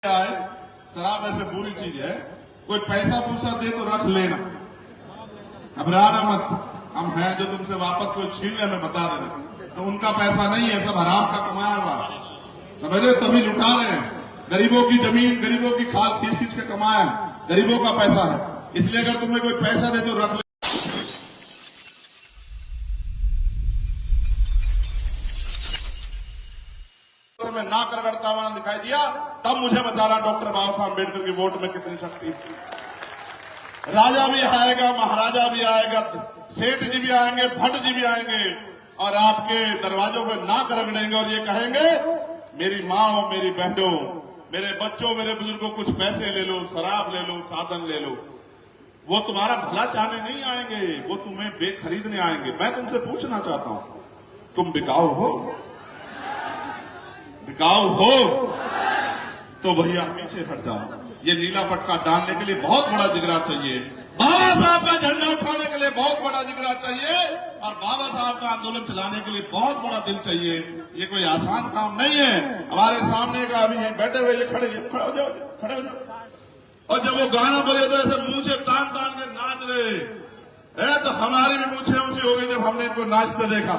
आए, शराब ऐसे बुरी चीज है, कोई पैसा पूसा दे तो रख लेना, घबराना मत। हम हैं जो तुमसे वापस कोई छीन ले, मैं बता देना, तो उनका पैसा नहीं है, सब हराम का कमाया हुआ, समझे? तभी लुटा रहे हैं। गरीबों की जमीन, गरीबों की खाल खींच खींच के कमाया, गरीबों का पैसा है। इसलिए अगर तुम्हें कोई पैसा दे तो रख ले। में ना करगड़ता हुआ दिखाई दिया, तब मुझे बताना डॉक्टर बाबा साहब अम्बेडकर की वोट में कितनी शक्ति थी। राजा भी आएगा, महाराजा भी आएगा, सेठ जी भी आएंगे, भट्ट जी भी आएंगे और आपके दरवाजों पे नाक रगड़ेंगे और ये कहेंगे, मेरी माँ और मेरी बहनों, मेरे बच्चों, मेरे बुजुर्गों, कुछ पैसे ले लो, शराब ले लो, साधन ले लो। वो तुम्हारा भला चाहने नहीं आएंगे, वो तुम्हें बेखरीदने आएंगे। मैं तुमसे पूछना चाहता हूं, तुम बिकाऊ हो? बिकाऊ हो तो भैया पीछे हट जाओ। ये नीला पटका डालने के लिए बहुत बड़ा जिगरा चाहिए, बाबा साहब का झंडा उठाने के लिए बहुत बड़ा जिगरा चाहिए और बाबा साहब का आंदोलन चलाने के लिए बहुत बड़ा दिल चाहिए। ये कोई आसान काम नहीं है। हमारे सामने का अभी बैठे हुए ये खड़े हो जाओ, खड़े हो जाओ। और जब वो गाना बोले तो ऐसे मुंह से तान तान के नाच रहे है, तो हमारी भी मूछें ऊंची हो गई जब हमने इनको नाचते देखा।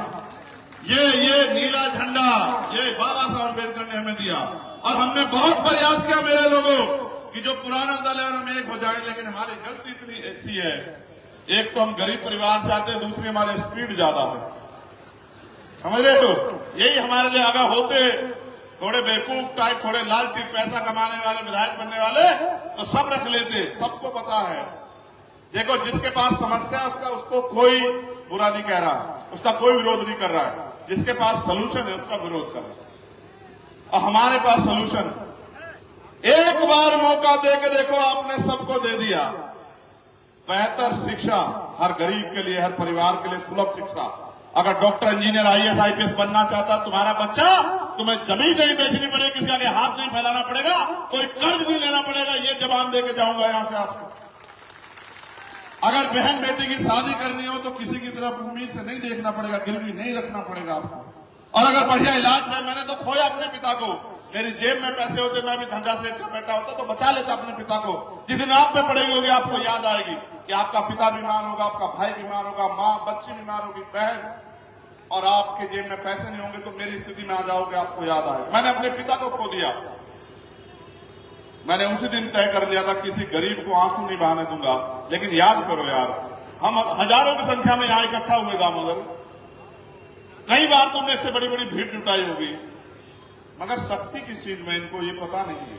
ये नीला झंडा ये बाबा साहब अम्बेडकर ने हमें दिया और हमने बहुत प्रयास किया मेरे लोगों कि जो पुराना दल है हम एक हो जाए, लेकिन हमारी गलती इतनी अच्छी है। एक तो हम गरीब परिवार से आते हैं, दूसरी हमारे स्पीड ज्यादा है, समझ रहे हो? यही हमारे लिए अगर होते थोड़े बेवकूफ टाइप, थोड़े लालची, पैसा कमाने वाले, विधायक बनने वाले, तो सब रख लेते। सबको पता है, देखो जिसके पास समस्या है उसको कोई बुरा नहीं कह रहा, उसका कोई विरोध नहीं कर रहा है। जिसके पास सलूशन है उसका विरोध कर रहा है। और हमारे पास सलूशन, एक बार मौका दे के देखो, आपने सबको दे दिया बेहतर शिक्षा हर गरीब के लिए, हर परिवार के लिए सुलभ शिक्षा। अगर डॉक्टर, इंजीनियर, आईएएस, आईपीएस बनना चाहता तुम्हारा बच्चा, तुम्हें जमीन नहीं बेचनी पड़ेगी, किसी आगे हाथ नहीं फैलाना पड़ेगा, कोई कर्ज नहीं लेना पड़ेगा। ये जवाब दे के जाऊंगा यहां से आपको। अगर बहन बेटी की शादी करनी हो तो किसी की तरफ उम्मीद से नहीं देखना पड़ेगा, गिरवी नहीं रखना पड़ेगा आपको। और अगर बढ़िया इलाज है, मैंने तो खोया अपने पिता को, मेरी जेब में पैसे होते, मैं भी धंधा सेठ का बेटा होता तो बचा लेता अपने पिता को। जिस दिन आप पे पड़ेगी होगी, आपको याद आएगी कि आपका पिता बीमार होगा, आपका भाई बीमार होगा, माँ, बच्ची बीमार होगी, बहन, और आपके जेब में पैसे नहीं होंगे तो मेरी स्थिति में आ जाओगे, आपको याद आएगा। मैंने अपने पिता को खो दिया, मैंने उसी दिन तय कर लिया था किसी गरीब को आंसू नहीं बहाने दूंगा। लेकिन याद करो यार, हम हजारों की संख्या में यहां इकट्ठा हुए दामोदर, कई बार तुमने इससे बड़ी बड़ी भीड़ जुटाई होगी, मगर शक्ति किस चीज में इनको ये पता नहीं है।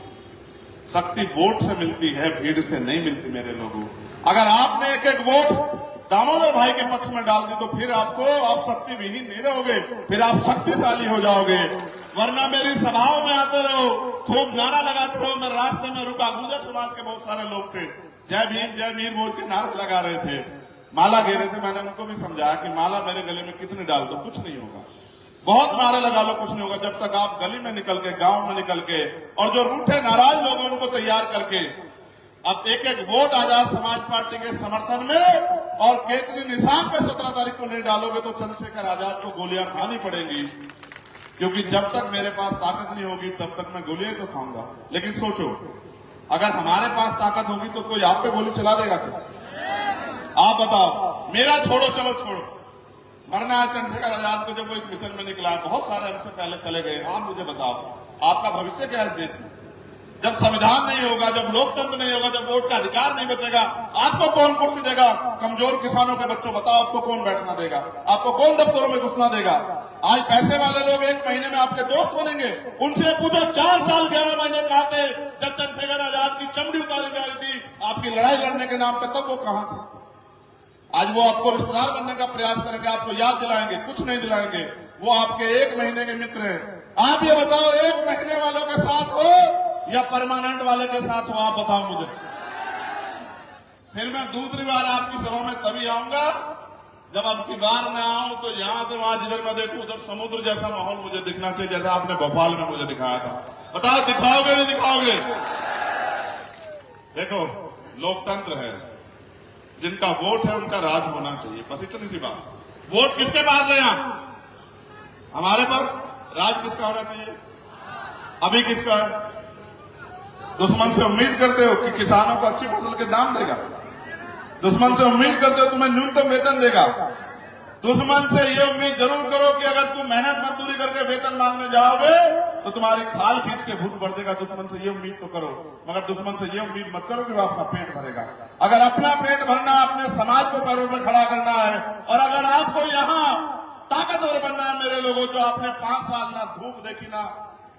शक्ति वोट से मिलती है, भीड़ से नहीं मिलती मेरे लोगों। अगर आपने एक एक वोट दामोदर भाई के पक्ष में डाल दी तो फिर आप शक्ति विहीन नहीं रहोगे, फिर आप शक्तिशाली हो जाओगे। वरना मेरी सभाओं में आते रहो, खूब नारा लगाते रहो। मैं रास्ते में रुका, गुजर समाज के बहुत सारे लोग थे, जय भीम जय मीर बोल के नारे लगा रहे थे, माला घेरे थे। मैंने उनको भी समझाया कि माला मेरे गले में कितनी डाल दो, कुछ नहीं होगा, बहुत नारे लगा लो, कुछ नहीं होगा, जब तक आप गली में निकल के, गांव में निकल के, और जो रूठे नाराज लोग हैं उनको तैयार करके अब एक एक वोट आजाद समाज पार्टी के समर्थन में और केतली निशान पे 17 तारीख को नहीं डालोगे तो चंद्रशेखर आजाद को गोलियां खानी पड़ेगी। क्योंकि जब तक मेरे पास ताकत नहीं होगी तब तक मैं गोलियां तो खाऊंगा। लेकिन सोचो, अगर हमारे पास ताकत होगी तो कोई आप पे गोली चला देगा क्या? आप बताओ। मेरा छोड़ो, चलो छोड़ो, मरना है चंद्रशेखर आजाद को, जब वो इस मिशन में निकला, बहुत सारे हमसे पहले चले गए। आप मुझे बताओ, आपका भविष्य क्या है इस देश में? जब संविधान नहीं होगा, जब लोकतंत्र नहीं होगा, जब वोट का अधिकार नहीं बचेगा, आपको कौन कुर्सी देगा? कमजोर किसानों के बच्चों, बताओ आपको कौन बैठना देगा? आपको कौन दफ्तरों में घुसना देगा? आज पैसे वाले लोग 1 महीने में आपके दोस्त बनेंगे। उनसे पूछो, 4 साल 11 महीने कहा थे जब चंद्रशेखर आजाद की चमड़ी उतारी जा रही थी आपकी लड़ाई लड़ने के नाम पर, तब वो कहां थे? आज वो आपको रिश्तेदार बनने का प्रयास करेंगे, आपको याद दिलाएंगे, कुछ नहीं दिलाएंगे। वो आपके 1 महीने के मित्र हैं। आप ये बताओ, 1 महीने वालों के साथ हो या परमानेंट वाले के साथ हो? आप बताओ मुझे। फिर मैं दूसरी बार आपकी सभा में तभी आऊंगा जब अब की बार मैं आऊं तो यहां से वहां जिधर मैं देखूं उधर समुद्र जैसा माहौल मुझे दिखना चाहिए, जैसा आपने भोपाल में मुझे दिखाया था। बताओ, दिखाओगे नहीं दिखाओगे? देखो, लोकतंत्र है, जिनका वोट है उनका राज होना चाहिए, बस इतनी सी बात। वोट किसके पास है? यहां हमारे पास। राज किसका होना चाहिए? अभी किसका है? दुश्मन से उम्मीद करते हो कि किसानों को अच्छी फसल के दाम देगा। दुश्मन से उम्मीद करते हो तुम्हें न्यूनतम वेतन देगा। दुश्मन से ये उम्मीद जरूर करो कि अगर तुम मेहनत मजदूरी करके वेतन मांगने जाओगे तो तुम्हारी खाल खींच के घुस बढ़ देगा। दुश्मन से ये उम्मीद तो करो, मगर दुश्मन से ये उम्मीद मत करो कि वो अपना पेट भरेगा। अगर अपना पेट भरना, अपने समाज को पैरों पर खड़ा करना है, और अगर आपको यहाँ ताकतवर बनना है मेरे लोगों, जो आपने 5 साल ना धूप देखी, ना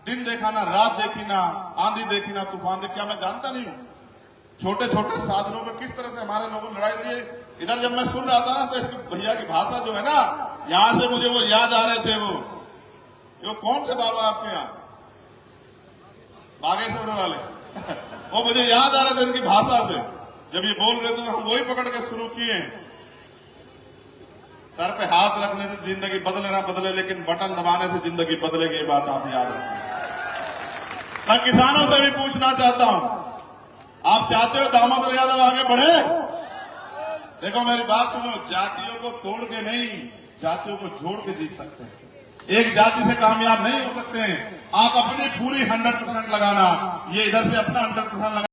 दिन देखा, ना रात देखी, ना आंधी देखी, ना तूफान देखी, क्या मैं जानता नहीं हूं छोटे छोटे साधनों में किस तरह से हमारे लोगों ने लड़ाई लड़ी। इधर जब मैं सुन रहा था ना तो इसकी भैया की भाषा जो है ना, यहां से मुझे वो याद आ रहे थे। वो कौन से बाबा आपके यहाँ बागेश्वर वाले वो मुझे याद आ रहे थे इनकी भाषा से। जब ये बोल रहे थे तो हम वही पकड़ के शुरू किए। सर पे हाथ रखने से जिंदगी बदले ना बदले, लेकिन बटन दबाने से जिंदगी बदलेगी, ये बात आप याद रखें। मैं किसानों से भी पूछना चाहता हूं, आप चाहते हो दामोदर यादव आगे बढ़े? देखो मेरी बात सुनो, जातियों को तोड़ के नहीं, जातियों को जोड़ के जीत सकते हैं। एक जाति से कामयाब नहीं हो सकते हैं। आप अपनी पूरी 100% लगाना, ये इधर से अपना 100% लगाना।